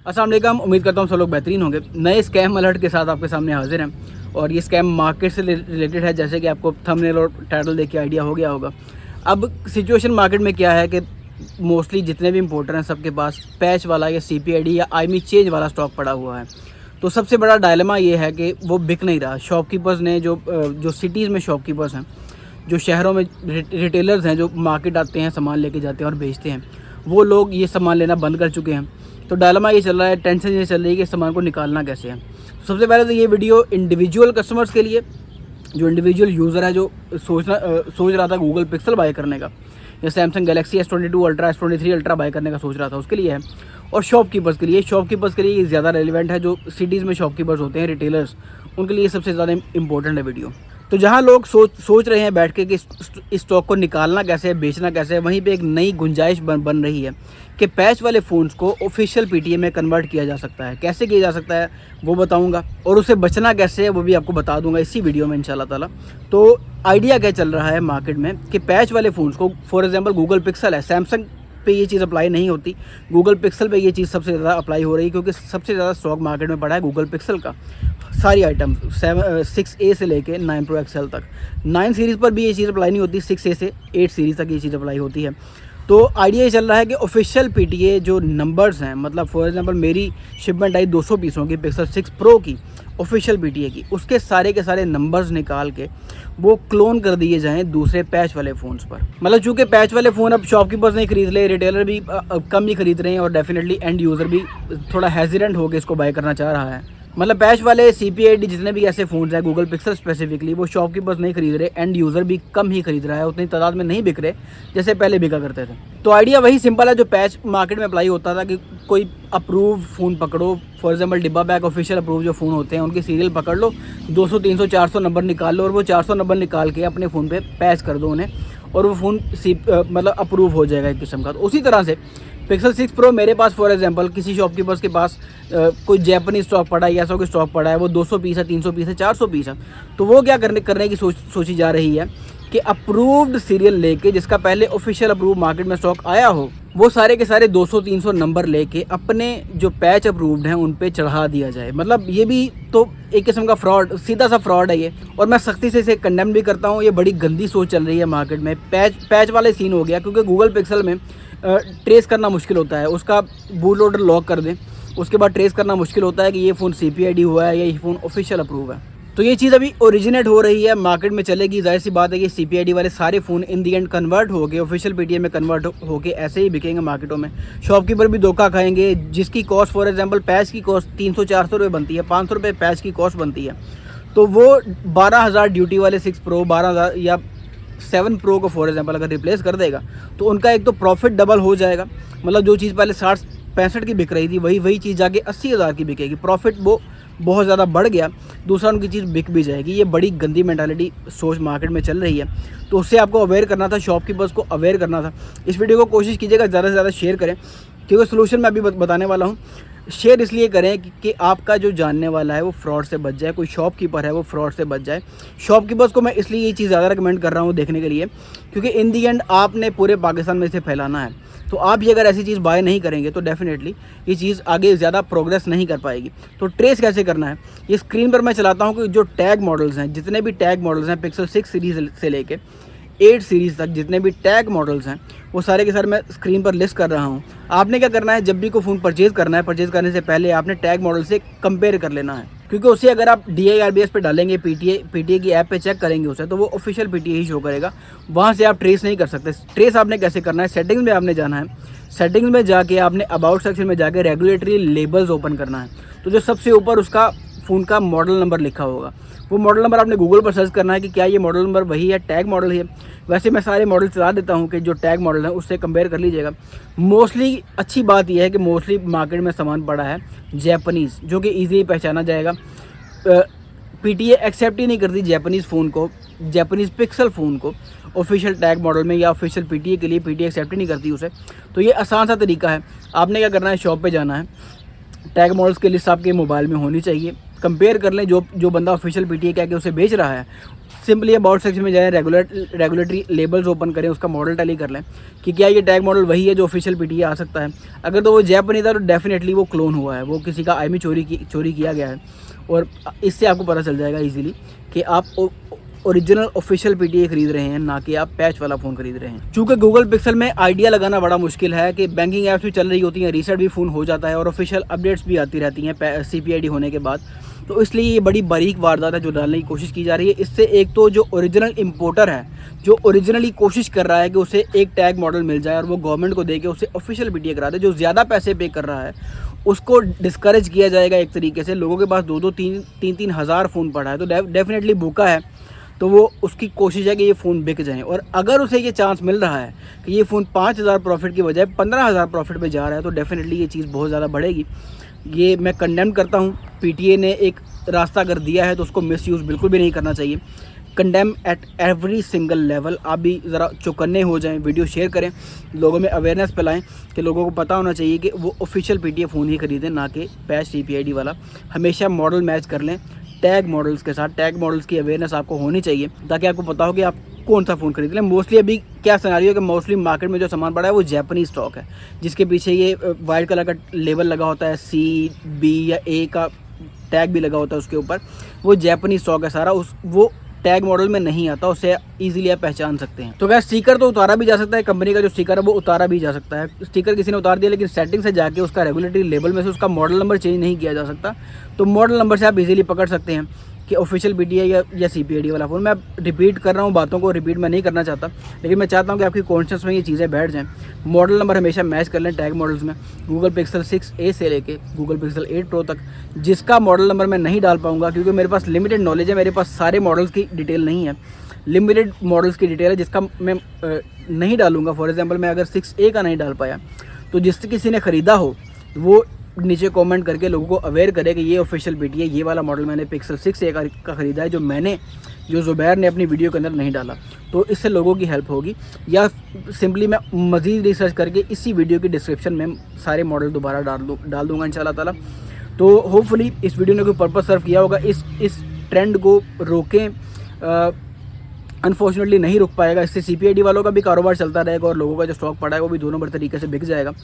अस्सलाम वालेकुम, उम्मीद करता हूँ सब लोग बेहतरीन होंगे। नए स्कैम अलर्ट के साथ आपके सामने हाजिर हैं और ये स्कैम मार्केट से रिलेटेड है, जैसे कि आपको थंबनेल और टाइटल देख के आइडिया हो गया होगा। अब सिचुएशन मार्केट में क्या है कि मोस्टली जितने भी इंपोर्टर हैं सबके पास पैच वाला या CPID या IMEI चेंज वाला स्टॉक पड़ा हुआ है। तो सबसे बड़ा डायलेमा ये है कि वो बिक नहीं रहा। शॉपकीपर्स ने जो सिटीज़ में शॉपकीपर्स हैं, जो शहरों में रिटेलर्स हैं, जो मार्केट आते हैं, सामान लेके जाते हैं और बेचते हैं, वो लोग ये सामान लेना बंद कर चुके हैं। तो डायलेमा ये चल रहा है, टेंशन ये चल रही है कि सामान को निकालना कैसे है। तो सबसे पहले तो ये वीडियो इंडिविजुअल कस्टमर्स के लिए, जो इंडिविजुअल यूज़र है, जो सोच रहा था गूगल पिक्सल बाय करने का या Samsung Galaxy S22 ultra S23 ultra buy करने का सोच रहा था, उसके लिए है। और शॉपकीपर्स के लिए ये ज़्यादा रेलिवेंट है। जो सिटीज़ में शॉपकीपर्स होते हैं, रिटेलर्स, उनके लिए सबसे ज़्यादा इंपॉर्टेंट है वीडियो। तो जहाँ लोग सोच रहे हैं बैठ के कि इस स्टॉक को निकालना कैसे है, बेचना कैसे है, वहीं पे एक नई गुंजाइश बन रही है कि पैच वाले फ़ोन्स को ऑफिशियल PTA में कन्वर्ट किया जा सकता है। कैसे किया जा सकता है वो बताऊंगा, और उससे बचना कैसे है वो भी आपको बता दूंगा इसी वीडियो में इंशाल्लाह ताला। तो आइडिया क्या चल रहा है मार्केट में कि पैच वाले फ़ोन्स को, फॉर एग्जाम्पल गूगल पिक्सल है, सैमसंग पे ये चीज़ अप्लाई नहीं होती, गूगल पिक्सल पे ये चीज़ सबसे ज़्यादा अप्लाई हो रही है, क्योंकि सबसे ज़्यादा स्टॉक मार्केट में पड़ा है गूगल पिक्सल का। सारी आइटम 6A से लेके 9 Pro XL तक, 9 सीरीज़ पर भी ये चीज़ अप्लाई नहीं होती, 6A से 8 सीरीज़ तक ये चीज़ अप्लाई होती है। तो आइडिया ये चल रहा है कि ऑफिशियल PTA जो नंबर्स हैं, मतलब फॉर एग्जांपल मेरी शिपमेंट आई 200 पीसों की पिक्सल 6 Pro की ऑफिशियल PTA की, उसके सारे के सारे नंबर्स निकाल के वो क्लोन कर दिए जाएँ दूसरे पैच वाले फ़ोन्स पर। मतलब चूँकि पैच वाले फ़ोन अब शॉपकीपर्स नहीं खरीद ले, रिटेलर भी कम ही खरीद रहे हैं, और डेफिनेटली एंड यूज़र भी थोड़ा हेजिडेंट होकर इसको बाय करना चाह रहा है। मतलब पैच वाले CPID जितने भी ऐसे फ़ोन्स हैं गूगल पिक्सल स्पेसिफिकली, वो शॉपकीपर्स नहीं खरीद रहे, एंड यूज़र भी कम ही खरीद रहा है, उतनी तादाद में नहीं बिक रहे जैसे पहले बिका करते थे। तो आइडिया वही सिंपल है जो पैच मार्केट में अप्लाई होता था कि कोई अप्रूव फ़ोन पकड़ो, फॉर एग्जाम्पल डिब्बा बैग ऑफिशियल अप्रूव जो फ़ोन होते हैं उनकी सीरियल पकड़ लो, 200 300 400 नंबर निकाल लो, और वो 400 नंबर निकाल के अपने फ़ोन पे पैच कर दो उन्हें, और वो फ़ोन मतलब अप्रूव हो जाएगा एक किस्म का। तो उसी तरह से पिक्सल 6 Pro मेरे पास, फॉर एग्जांपल किसी शॉपकीपर्स के पास कोई जैपनीज स्टॉक पड़ा है या ऐसा कोई स्टॉक पड़ा है, वो 200 पीस है, 300 पीस है, 400 पीस है, तो वो क्या करने की सोची जा रही है कि अप्रूव्ड सीरियल लेके, जिसका पहले ऑफिशियल अप्रूव मार्केट में स्टॉक आया हो, वो सारे के सारे 200-300 नंबर लेके अपने जो पैच अप्रूव्ड हैं उन पे चढ़ा दिया जाए। मतलब ये भी तो एक किस्म का फ्रॉड, सीधा सा फ्रॉड है ये, और मैं सख्ती से इसे कंडेम भी करता हूँ। ये बड़ी गंदी सोच चल रही है मार्केट में। पैच वाले सीन हो गया, क्योंकि गूगल पिक्सल में ट्रेस करना मुश्किल होता है। उसका बूट लोडर लॉक कर दें, उसके बाद ट्रेस करना मुश्किल होता है कि ये फ़ोन CPID हुआ है या ये फ़ोन ऑफिशियल अप्रूव है। तो ये चीज़ अभी ओरिजिनेट हो रही है, मार्केट में चलेगी। जाहिर सी बात है कि CPID वाले सारे phone in the and convert हो गए, ऑफिशियल PTA में कन्वर्ट हो के ऐसे ही बिकेंगे मार्केटों में। शॉपकीपर भी धोखा खाएंगे, जिसकी कॉस्ट फॉर एग्जांपल पैच की कॉस्ट 300-400 रुपये बनती है, 500 रुपये पैच की कॉस्ट बनती है, तो वो 12,000 ड्यूटी वाले 6 Pro, 12,000 या 7 Pro को फॉर एग्जांपल अगर रिप्लेस कर देगा, तो उनका एक तो प्रॉफिट डबल हो जाएगा। मतलब जो चीज़ पहले 60-65 की बिक रही थी, वही चीज़ जाके 80,000 की बिकेगी। प्रॉफिट वो बहुत ज़्यादा बढ़ गया, दूसरा उनकी चीज़ बिक भी जाएगी। ये बड़ी गंदी मेंटालिटी सोच मार्केट में चल रही है, तो उससे आपको अवेयर करना था, शॉपकीपर्स को अवेयर करना था। इस वीडियो को कोशिश कीजिएगा ज़्यादा से ज़्यादा शेयर करें, क्योंकि सोल्यूशन मैं अभी बताने वाला हूँ। शेयर इसलिए करें कि आपका जो जानने वाला है वो फ्रॉड से बच जाए, कोई शॉपकीपर है वो फ्रॉड से बच जाए। शॉपकीपर्स को मैं इसलिए ये चीज़ ज़्यादा रिकमेंड कर रहा हूँ देखने के लिए, क्योंकि इन दी एंड आपने पूरे पाकिस्तान में इसे फैलाना है। तो आप ये अगर ऐसी चीज़ बाय नहीं करेंगे तो डेफिनेटली ये चीज़ आगे ज़्यादा प्रोग्रेस नहीं कर पाएगी। तो ट्रेस कैसे करना है, ये स्क्रीन पर मैं चलाता हूँ कि जो टैग मॉडल्स हैं, जितने भी टैग मॉडल्स हैं पिक्सल 6 सीरीज़ से लेके 8 सीरीज़ तक, जितने भी टैग मॉडल्स हैं वो सारे के सारे मैं स्क्रीन पर लिस्ट कर रहा हूँ। आपने क्या करना है, जब भी कोई फ़ोन परचेज़ करना है, परचेज़ करने से पहले आपने टैग मॉडल से कंपेयर कर लेना है, क्योंकि उसे अगर आप DIRBS पे डालेंगे, PTA की ऐप पे चेक करेंगे उसे, तो वो ऑफिशियल PTA ही शो करेगा, वहाँ से आप ट्रेस नहीं कर सकते। ट्रेस आपने कैसे करना है, सेटिंग्स में आपने जाना है, सेटिंग्स में जाके आपने अबाउट सेक्शन में जाके रेगुलेटरी लेबल्स ओपन करना है। तो जो सबसे ऊपर उसका फ़ोन का मॉडल नंबर लिखा होगा, वो मॉडल नंबर आपने गूगल पर सर्च करना है कि क्या ये मॉडल नंबर वही है, टैग मॉडल है। वैसे मैं सारे मॉडल चला देता हूँ कि जो टैग मॉडल है उससे कंपेयर कर लीजिएगा। मोस्टली अच्छी बात यह है कि मोस्टली मार्केट में सामान पड़ा है जैपनीज़, जो कि ईज़िली पहचाना जाएगा। PTA एक्सेप्ट ही नहीं करती जैपनीज़ फ़ोन को, जैपनीज़ पिक्सल फ़ोन को ऑफिशियल टैग मॉडल में या ऑफिशियल PTA के लिए PTA एक्सेप्ट ही नहीं करती उसे। तो ये आसान सा तरीका है, आपने क्या करना है, शॉप पे जाना है, टैग मॉडल्स की लिस्ट आपके मोबाइल में होनी चाहिए, कंपेयर कर लें जो बंदा ऑफिशियल PTA कह के उसे बेच रहा है सिंपली अबाउट सेक्शन में जाएं, रेगुलेटरी लेबल्स ओपन करें, उसका मॉडल टैली कर लें कि क्या ये टैग मॉडल वही है जो ऑफिशियल पीटीए आ सकता है। अगर तो वो जैपनी था तो डेफिनेटली वो क्लोन हुआ है, वो किसी का आईएमई चोरी किया गया है। और इससे आपको पता चल जाएगा इजीली कि आप ओरिजिनल ऑफिशियल पीटीए खरीद रहे हैं, ना कि आप पैच वाला फ़ोन खरीद रहे हैं। चूँकि गूगल पिक्सल में आइडिया लगाना बड़ा मुश्किल है कि बैंकिंग ऐप्स भी चल रही होती हैं, रीसेट भी फ़ोन हो जाता है और ऑफिशियल अपडेट्स भी आती रहती हैं CPID होने के बाद। तो इसलिए ये बड़ी बारीक वारदात है जो डालने की कोशिश की जा रही है। इससे एक तो जो ओरिजिनल इम्पोर्टर है, जो ओरिजिनली कोशिश कर रहा है कि उसे एक टैग मॉडल मिल जाए और वो गवर्नमेंट को दे के उसे ऑफिशियल पीटीए करा दे, जो ज़्यादा पैसे पे कर रहा है उसको डिस्करेज किया जाएगा एक तरीके से। लोगों के पास 2-2, 3-3 हज़ार फ़ोन पड़ा है तो डेफिनेटली भूखा है, तो वो उसकी कोशिश है कि ये फ़ोन बिक जाएँ। और अगर उसे ये चांस मिल रहा है कि ये फ़ोन 5,000 प्रॉफिट की बजाय 15,000 प्रॉफिट पे जा रहा है तो डेफिनेटली ये चीज़ बहुत ज़्यादा बढ़ेगी। ये मैं कंडेम करता हूँ। पीटीए ने एक रास्ता अगर दिया है तो उसको मिसयूज़ बिल्कुल भी नहीं करना चाहिए। Condemn at every single level. आप भी ज़रा चौकन्ने हो जाएं, वीडियो शेयर करें, लोगों में अवेयरनेस फैलाएं कि लोगों को पता होना चाहिए कि वो ऑफिशियल पीटीए फ़ोन ही खरीदें, ना कि पैच CPID वाला। हमेशा मॉडल मैच कर लें टैग मॉडल्स के साथ। टैग मॉडल्स की अवेयरनेस आपको होनी चाहिए ताकि आपको पता हो कि आप कौन सा फ़ोन खरीद लें। मोस्टली अभी क्या सिनेरियो है कि मोस्टली मार्केट में जो सामान पड़ा है वो जापानी स्टॉक है, जिसके पीछे ये वाइट कलर का लेबल लगा होता है, C, B या A का टैग भी लगा होता है उसके ऊपर। वो जापानी स्टॉक है सारा, वो टैग मॉडल में नहीं आता, उससे इजीली आप पहचान सकते हैं। तो गैस स्टिकर तो उतारा भी जा सकता है, कंपनी का जो स्टिकर है वो उतारा भी जा सकता है। स्टिकर किसी ने उतार दिया लेकिन सेटिंग से जाके उसका रेगुलेटरी लेबल में से उसका मॉडल नंबर चेंज नहीं किया जा सकता। तो मॉडल नंबर से आप इजीली पकड़ सकते हैं कि ऑफिशियल पीटीए या CPID वाला फ़ोन। मैं रिपीट कर रहा हूँ बातों को, रिपीट मैं नहीं करना चाहता, लेकिन मैं चाहता हूँ कि आपकी कॉन्शियस में ये चीज़ें बैठ जाएँ। मॉडल नंबर हमेशा मैच कर लें टैग मॉडल्स में। गूगल पिक्सल 6a से लेके गूगल पिक्सल 8 प्रो तक, जिसका मॉडल नंबर मैं नहीं डाल पाऊँगा क्योंकि मेरे पास लिमिटेड नॉलेज है, मेरे पास सारे मॉडल्स की डिटेल नहीं है, लिमिटेड मॉडल्स की डिटेल है जिसका मैं नहीं डालूँगा। फॉर एग्जाम्पल मैं अगर 6a का नहीं डाल पाया तो जिससे किसी ने ख़रीदा हो वो नीचे कमेंट करके लोगों को अवेयर करे कि ये ऑफिशियल पीटीए ये वाला मॉडल मैंने पिक्सल 6a का ख़रीदा है, जो ज़ुबैर ने अपनी वीडियो के अंदर नहीं डाला। तो इससे लोगों की हेल्प होगी। या सिंपली मैं मज़ीद रिसर्च करके इसी वीडियो की डिस्क्रिप्शन में सारे मॉडल दोबारा डाल दूँगा इंशाल्लाह ताला। तो होपफुली इस वीडियो ने कोई पर्पस सर्व किया होगा। इस ट्रेंड को रोकें, अनफॉर्चुनेटली नहीं रुक पाएगा। इससे CPID वालों का भी कारोबार चलता रहेगा और लोगों का जो स्टॉक पड़ा है वो भी 2 नंबर तरीके से बिक जाएगा।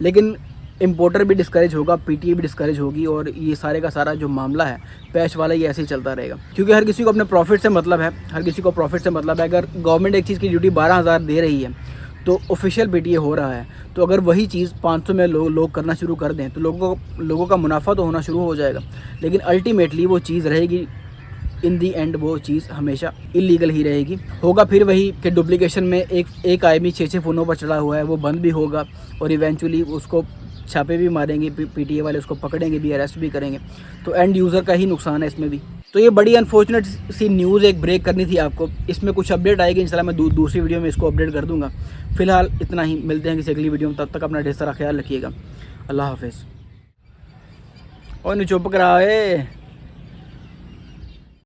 लेकिन इंपोर्टर भी डिस्करेज होगा, पीटीए भी डिस्करेज होगी और ये सारे का सारा जो मामला है पैच वाला ये ऐसे ही चलता रहेगा। क्योंकि हर किसी को अपने प्रॉफिट से मतलब है, हर किसी को प्रॉफिट से मतलब है। अगर गवर्नमेंट एक चीज़ की ड्यूटी 12,000 दे रही है तो ऑफिशियल पीटीए हो रहा है, तो अगर वही चीज़ 500 में लोग करना शुरू कर दें तो लोगों का मुनाफा तो होना शुरू हो जाएगा, लेकिन अल्टीमेटली वो चीज़ रहेगी, इन दी एंड वो चीज़ हमेशा इलीगल ही रहेगी। होगा फिर वही कि डुप्लीकेशन में एक आईएमई 6 फ़ोनों पर चढ़ा हुआ है, वो बंद भी होगा और इवेंचुअली उसको छापे भी मारेंगे, पीटीए वाले उसको पकड़ेंगे भी, अरेस्ट भी करेंगे। तो एंड यूज़र का ही नुकसान है इसमें भी। तो ये बड़ी अनफॉर्चुनेट सी न्यूज़ एक ब्रेक करनी थी आपको। इसमें कुछ अपडेट आएगी इंशाल्लाह, मैं दूसरी वीडियो में इसको अपडेट कर दूँगा। फिलहाल इतना ही, मिलते हैं किसी अगली वीडियो में, तब तक अपना ढेर सारा ख्याल रखिएगा। अल्लाह हाफिज़। और नीचे चुप करा है।